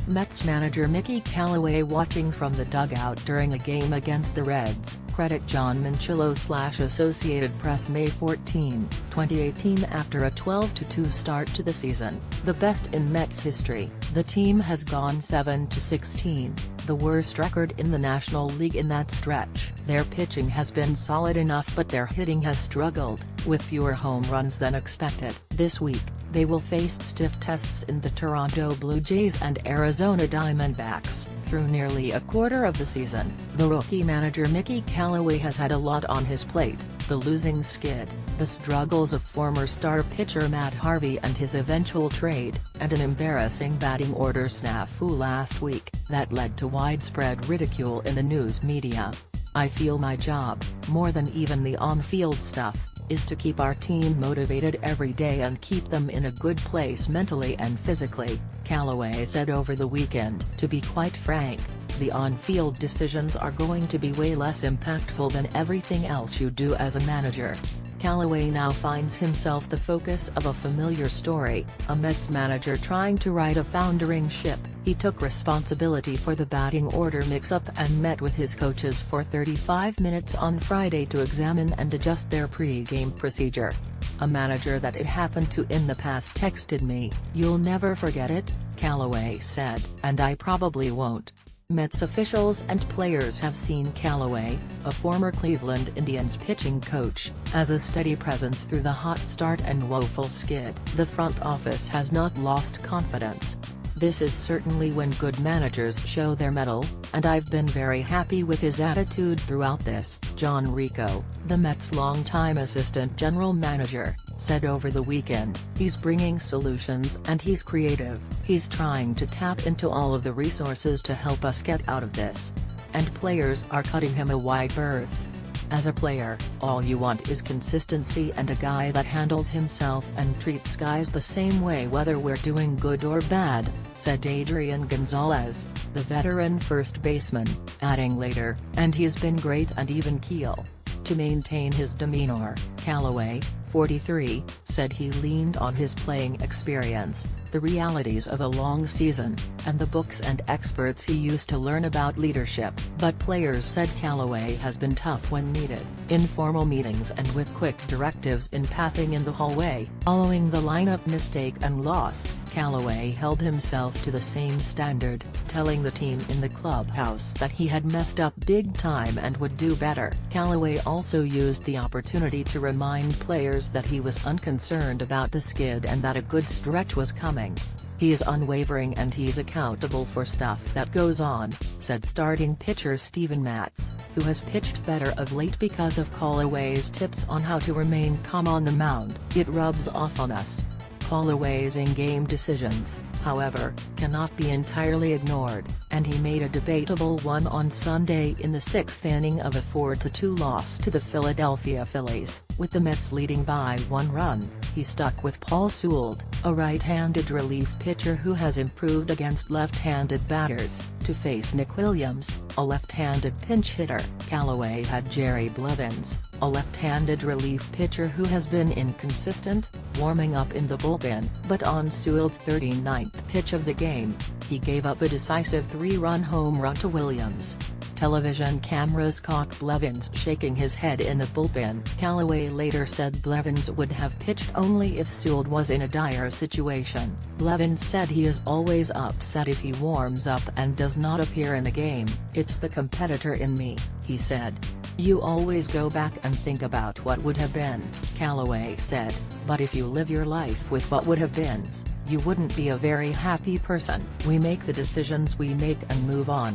Mets manager Mickey Callaway watching from the dugout during a game against the Reds. CreditJohn Minchillo / Associated Press May 14, 2018. After a 12-2 start to the season, the best in Mets history, the team has gone 7-16, the worst record in the National League in that stretch. Their pitching has been solid enough, but their hitting has struggled, with fewer home runs than expected. This week, they will face stiff tests in the Toronto Blue Jays and Arizona Diamondbacks. Through nearly a quarter of the season, the rookie manager Mickey Callaway has had a lot on his plate: the losing skid, the struggles of former star pitcher Matt Harvey and his eventual trade, and an embarrassing batting order snafu last week that led to widespread ridicule in the news media. "I feel my job, more than even the on-field stuff, is to keep our team motivated every day and keep them in a good place mentally and physically," Callaway said over the weekend. "To be quite frank, the on-field decisions are going to be way less impactful than everything else you do as a manager." Callaway now finds himself the focus of a familiar story, a Mets manager trying to right a foundering ship. He took responsibility for the batting order mix-up and met with his coaches for 35 minutes on Friday to examine and adjust their pre-game procedure. "A manager that it happened to in the past texted me, 'You'll never forget it,'" Callaway said, "and I probably won't." Mets officials and players have seen Callaway, a former Cleveland Indians pitching coach, as a steady presence through the hot start and woeful skid. "The front office has not lost confidence. This is certainly when good managers show their mettle, and I've been very happy with his attitude throughout this," John Rico, the Mets' longtime assistant general manager, said over the weekend. "He's bringing solutions and he's creative. He's trying to tap into all of the resources to help us get out of this. And players are cutting him a wide berth. As a player, all you want is consistency and a guy that handles himself and treats guys the same way whether we're doing good or bad," said Adrian Gonzalez, the veteran first baseman, adding later, "And he's been great and even keel." To maintain his demeanor, Callaway, 43, said he leaned on his playing experience, the realities of a long season, and the books and experts he used to learn about leadership. But players said Callaway has been tough when needed, in formal meetings and with quick directives in passing in the hallway. Following the lineup mistake and loss, Callaway held himself to the same standard, telling the team in the clubhouse that he had messed up big time and would do better. Callaway also used the opportunity to remind players that he was unconcerned about the skid and that a good stretch was coming. "He is unwavering and he's accountable for stuff that goes on," said starting pitcher Steven Matz, who has pitched better of late because of Callaway's tips on how to remain calm on the mound. "It rubs off on us." Callaway's in-game decisions, however, cannot be entirely ignored, and he made a debatable one on Sunday in the sixth inning of a 4-2 loss to the Philadelphia Phillies. With the Mets leading by 1 run, he stuck with Paul Sewald, a right-handed relief pitcher who has improved against left-handed batters, to face Nick Williams, a left-handed pinch hitter. Callaway had Jerry Blevins, a left-handed relief pitcher who has been inconsistent, warming up in the bullpen. But on Sewald's 39th pitch of the game, he gave up a decisive 3-run home run to Williams. Television cameras caught Blevins shaking his head in the bullpen. Callaway later said Blevins would have pitched only if Sewald was in a dire situation. Blevins said he is always upset if he warms up and does not appear in the game. "It's the competitor in me," he said. "You always go back and think about what would have been," Callaway said, "but if you live your life with what would have beens, you wouldn't be a very happy person. We make the decisions we make and move on."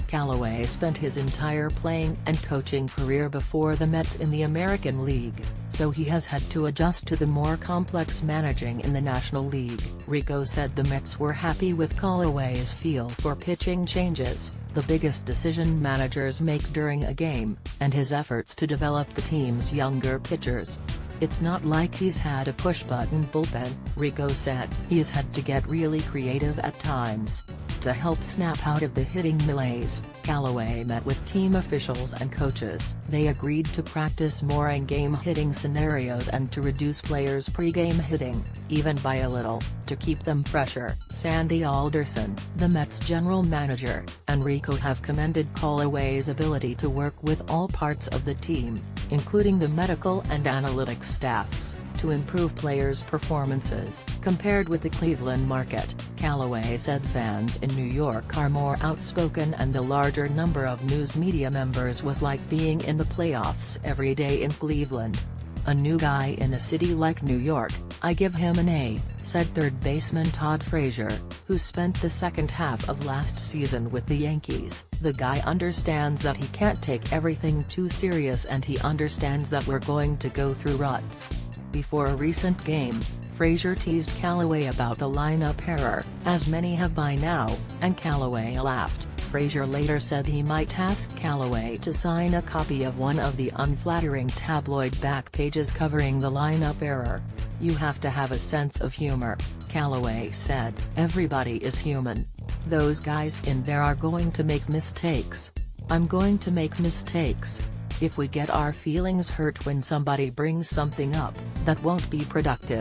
Callaway spent his entire playing and coaching career before the Mets in the American League, so he has had to adjust to the more complex managing in the National League. Rico said the Mets were happy with Callaway's feel for pitching changes, the biggest decision managers make during a game, and his efforts to develop the team's younger pitchers. "It's not like he's had a push-button bullpen," Rico said. "He's had to get really creative at times. To help snap out of the hitting malaise, Callaway met with team officials and coaches. They agreed to practice more in-game hitting scenarios and to reduce players' pre-game hitting, even by a little, to keep them fresher. Sandy Alderson, the Mets general manager, and Rico have commended Callaway's ability to work with all parts of the team, including the medical and analytics staffs, to improve players' performances. Compared with the Cleveland market, Callaway said fans in New York are more outspoken and the larger number of news media members was like being in the playoffs every day in Cleveland. A new guy in a city like New York, I give him an A, said third baseman Todd Frazier, who spent the second half of last season with the Yankees. The guy understands that he can't take everything too serious and he understands that we're going to go through ruts. Before a recent game, Frazier teased Callaway about the lineup error, as many have by now, and Callaway laughed. Frazier later said he might ask Callaway to sign a copy of one of the unflattering tabloid back pages covering the lineup error. "You have to have a sense of humor," Callaway said. "Everybody is human. Those guys in there are going to make mistakes. I'm going to make mistakes. If we get our feelings hurt when somebody brings something up, that won't be productive."